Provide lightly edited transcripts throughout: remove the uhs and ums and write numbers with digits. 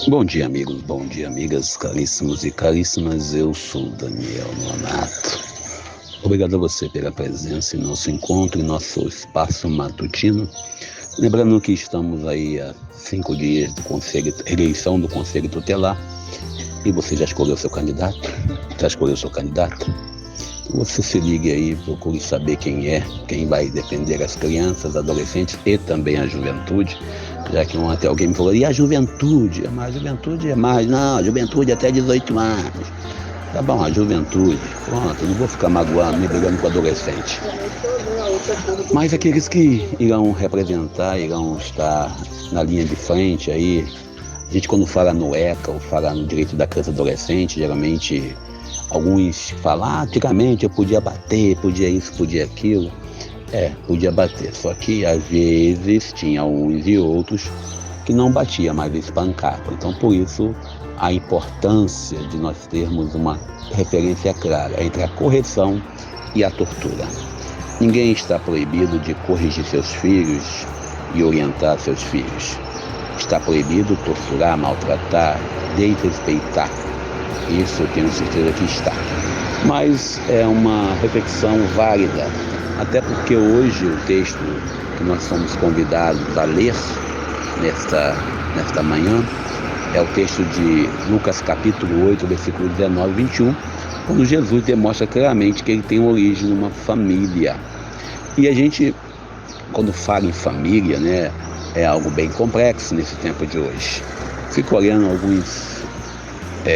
Bom dia, amigos, bom dia, amigas, caríssimos e caríssimas. Eu sou Daniel Nonato. Obrigado a você pela presença em nosso encontro, em nosso espaço matutino. Lembrando que estamos aí há 5 dias do eleição do Conselho Tutelar. E você já escolheu seu candidato? Já escolheu seu candidato? Você se ligue aí, procure saber quem vai defender as crianças, adolescentes e também a juventude. Já que ontem alguém me falou, e a juventude? Mas a juventude é mais, não, a juventude até 18 anos. Tá bom, a juventude, pronto, não vou ficar magoando, nem brigando com adolescente. Mas aqueles que irão representar, irão estar na linha de frente aí, a gente quando fala no ECA ou fala no direito da criança e adolescente, geralmente alguns falam, antigamente eu podia bater, podia isso, podia aquilo. Podia bater, só que às vezes tinha uns e outros que não batia, mas espancava. Então por isso a importância de nós termos uma referência clara entre a correção e a tortura. Ninguém está proibido de corrigir seus filhos e orientar seus filhos. Está proibido torturar, maltratar, desrespeitar. Isso eu tenho certeza que está. Mas é uma reflexão válida, até porque hoje o texto que nós somos convidados a ler nesta manhã é o texto de Lucas capítulo 8, versículo 19 e 21, quando Jesus demonstra claramente que ele tem origem numa família. E a gente, quando fala em família, né, é algo bem complexo nesse tempo de hoje. Fico olhando alguns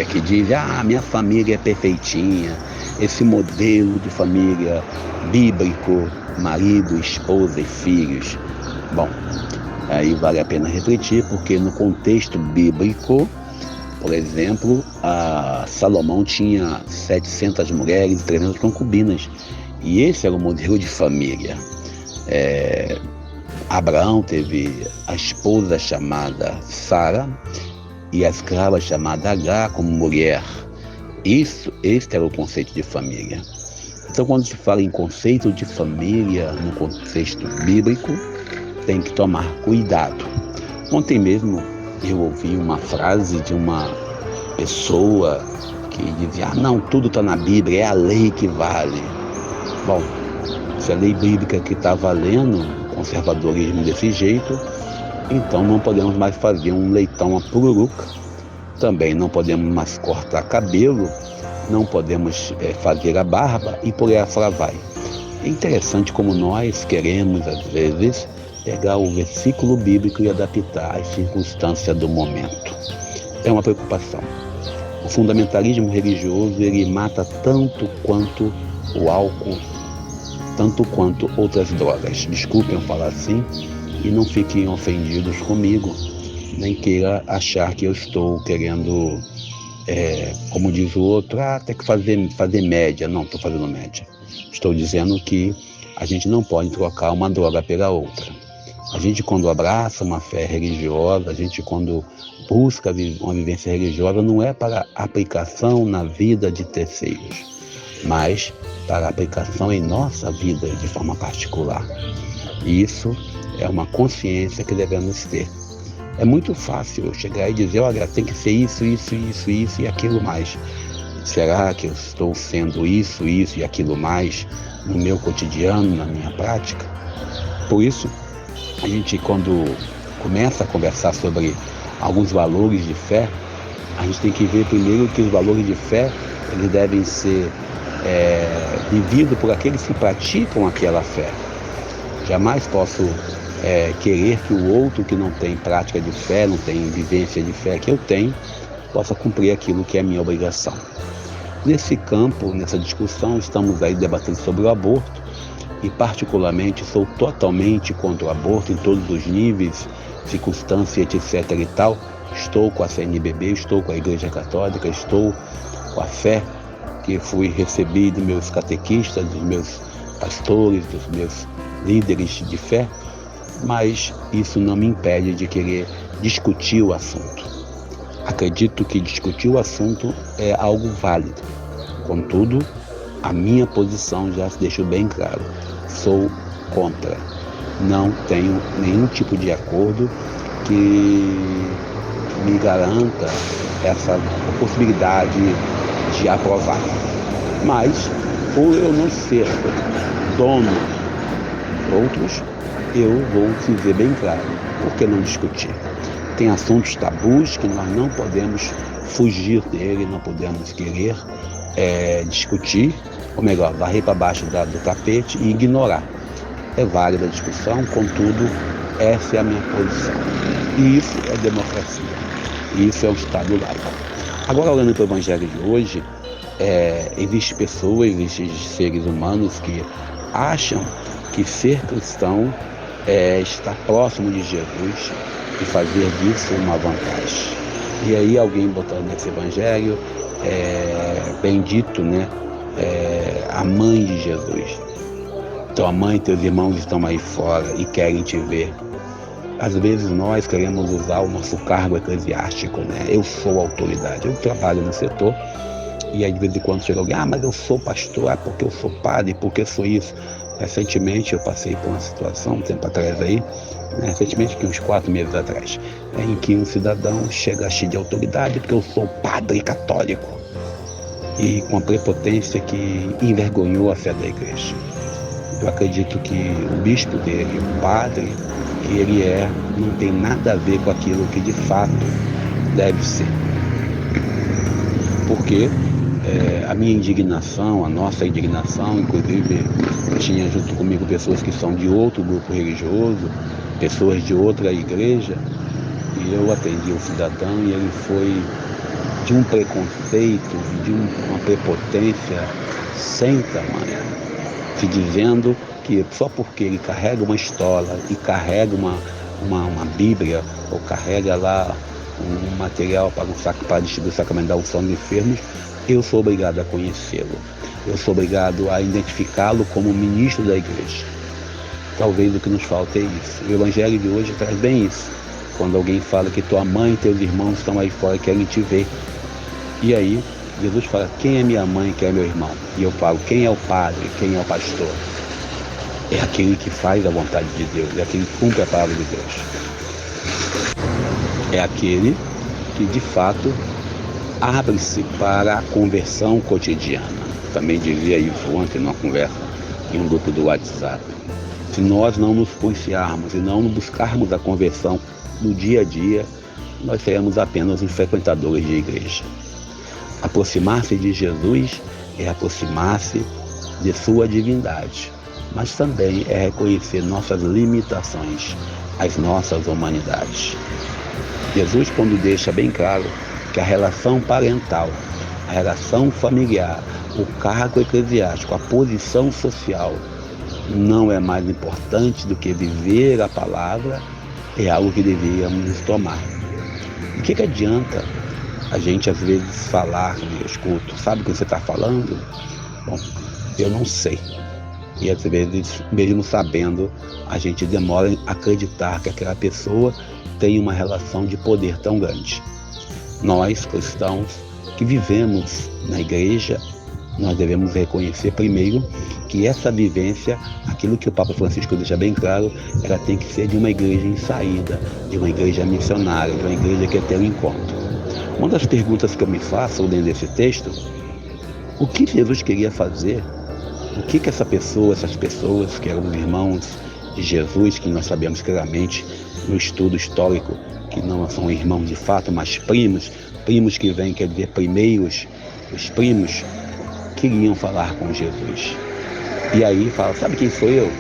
que dizem, minha família é perfeitinha, esse modelo de família bíblico, marido, esposa e filhos. Bom, aí vale a pena refletir, porque no contexto bíblico, por exemplo, Salomão tinha 700 mulheres e 300 concubinas, e esse era o modelo de família. Abraão teve a esposa chamada Sara e a escrava chamada Agar como mulher. Este era o conceito de família. Então, quando se fala em conceito de família no contexto bíblico, tem que tomar cuidado. Ontem mesmo eu ouvi uma frase de uma pessoa que dizia, não, tudo está na Bíblia, é a lei que vale. Bom, se a lei bíblica que está valendo, conservadorismo desse jeito, então não podemos mais fazer um leitão à pururuca, também não podemos mais cortar cabelo, não podemos fazer a barba e por aí afora vai. É interessante como nós queremos, às vezes, pegar o versículo bíblico e adaptar às circunstâncias do momento. É uma preocupação. O fundamentalismo religioso, ele mata tanto quanto o álcool, tanto quanto outras drogas. Desculpem eu falar assim e não fiquem ofendidos comigo, nem queira achar que eu estou querendo, como diz o outro, tem que fazer média. Não estou fazendo média. Estou dizendo que a gente não pode trocar uma droga pela outra. A gente, quando abraça uma fé religiosa, a gente, quando busca uma vivência religiosa, não é para aplicação na vida de terceiros, mas para aplicação em nossa vida de forma particular. E isso é uma consciência que devemos ter. É muito fácil eu chegar e dizer, olha, tem que ser isso e aquilo mais. Será que eu estou sendo isso e aquilo mais no meu cotidiano, na minha prática? Por isso, a gente, quando começa a conversar sobre alguns valores de fé, a gente tem que ver primeiro que os valores de fé, eles devem ser vividos por aqueles que praticam aquela fé. Jamais posso querer que o outro que não tem prática de fé, não tem vivência de fé que eu tenho, possa cumprir aquilo que é minha obrigação. Nesse campo, nessa discussão, estamos aí debatendo sobre o aborto e particularmente sou totalmente contra o aborto em todos os níveis, circunstâncias, etc. e tal. Estou com a CNBB, estou com a Igreja Católica, estou com a fé que fui recebido dos meus catequistas, dos meus pastores, dos meus líderes de fé, mas isso não me impede de querer discutir o assunto. Acredito que discutir o assunto é algo válido. Contudo, a minha posição já se deixou bem claro. Sou contra. Não tenho nenhum tipo de acordo que me garanta essa possibilidade de aprovar. Mas, por eu não ser dono de outros, eu vou dizer bem claro, por que não discutir? Tem assuntos tabus que nós não podemos fugir dele, não podemos querer discutir, ou melhor, varrer para baixo do tapete e ignorar. É válida a discussão, contudo, essa é a minha posição. E isso é democracia. E isso é o Estado laico. Agora, olhando para o Evangelho de hoje, existem pessoas, existem seres humanos que acham que ser cristão estar próximo de Jesus e fazer disso uma vantagem. E aí alguém botando nesse evangelho, bendito, né? A mãe de Jesus. Tua mãe e teus irmãos estão aí fora e querem te ver. Às vezes nós queremos usar o nosso cargo eclesiástico, né? Eu sou autoridade, eu trabalho no setor. E aí de vez em quando chega alguém, mas eu sou pastor, porque eu sou padre, porque eu sou isso. Recentemente eu passei por uma situação, um tempo atrás aí, recentemente, uns 4 meses atrás, em que um cidadão chega cheio de autoridade porque eu sou padre católico. E com a prepotência que envergonhou a fé da igreja. Eu acredito que o bispo dele, o padre que ele não tem nada a ver com aquilo que de fato deve ser. Porque a minha indignação, a nossa indignação, inclusive tinha junto comigo pessoas que são de outro grupo religioso, pessoas de outra igreja, e eu atendi o cidadão e ele foi de um preconceito, de uma prepotência sem tamanho, te dizendo que só porque ele carrega uma estola e carrega uma Bíblia, ou carrega lá um material para distribuir o sacramento da unção dos enfermos, eu sou obrigado a conhecê-lo. Eu sou obrigado a identificá-lo como ministro da igreja. Talvez o que nos falta é isso. O Evangelho de hoje traz bem isso. Quando alguém fala que tua mãe e teus irmãos estão aí fora e querem te ver. E aí, Jesus fala, quem é minha mãe, quem é meu irmão? E eu falo, quem é o padre, quem é o pastor? É aquele que faz a vontade de Deus, é aquele que cumpre a palavra de Deus. É aquele que, de fato, abre-se para a conversão cotidiana. Também dizia isso ontem numa conversa em um grupo do WhatsApp. Se nós não nos policiarmos e não buscarmos a conversão no dia a dia, nós seremos apenas uns frequentadores de igreja. Aproximar-se de Jesus é aproximar-se de sua divindade, mas também é reconhecer nossas limitações, as nossas humanidades. Jesus, quando deixa bem claro que a relação parental, a relação familiar, o cargo eclesiástico, a posição social não é mais importante do que viver a palavra, é algo que deveríamos tomar. O que adianta a gente às vezes falar, eu escuto, sabe o que você está falando? Bom, eu não sei. E às vezes, mesmo sabendo, a gente demora em acreditar que aquela pessoa tem uma relação de poder tão grande. Nós, cristãos, que vivemos na igreja, nós devemos reconhecer primeiro que essa vivência, aquilo que o Papa Francisco deixa bem claro, ela tem que ser de uma igreja em saída, de uma igreja missionária, de uma igreja que quer ter um encontro. Uma das perguntas que eu me faço dentro desse texto, o que Jesus queria fazer? O que essas pessoas que eram os irmãos de Jesus, que nós sabemos claramente no estudo histórico, que não são irmãos de fato, mas primos que vêm, quer dizer, primeiros, os primos, queriam falar com Jesus. E aí fala, sabe quem sou eu?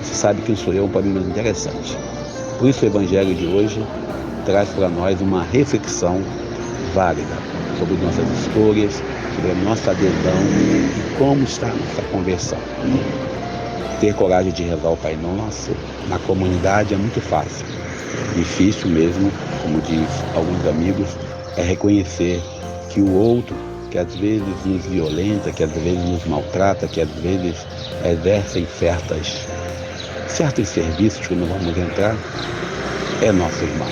Você sabe quem sou eu, para mim é muito interessante. Por isso o Evangelho de hoje traz para nós uma reflexão válida sobre nossas escolhas, sobre a nossa adesão e como está a nossa conversão. Ter coragem de rezar o Pai Nosso na comunidade é muito fácil. Difícil mesmo, como diz alguns amigos, é reconhecer que o outro, que às vezes nos violenta, que às vezes nos maltrata, que às vezes exercem certos serviços que não vamos entrar, é nosso irmão.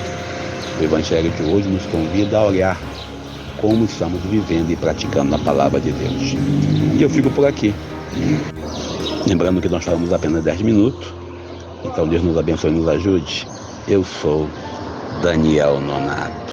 O Evangelho de hoje nos convida a olhar como estamos vivendo e praticando a palavra de Deus. E eu fico por aqui. Lembrando que nós falamos apenas 10 minutos. Então Deus nos abençoe e nos ajude. Eu sou Daniel Nonato.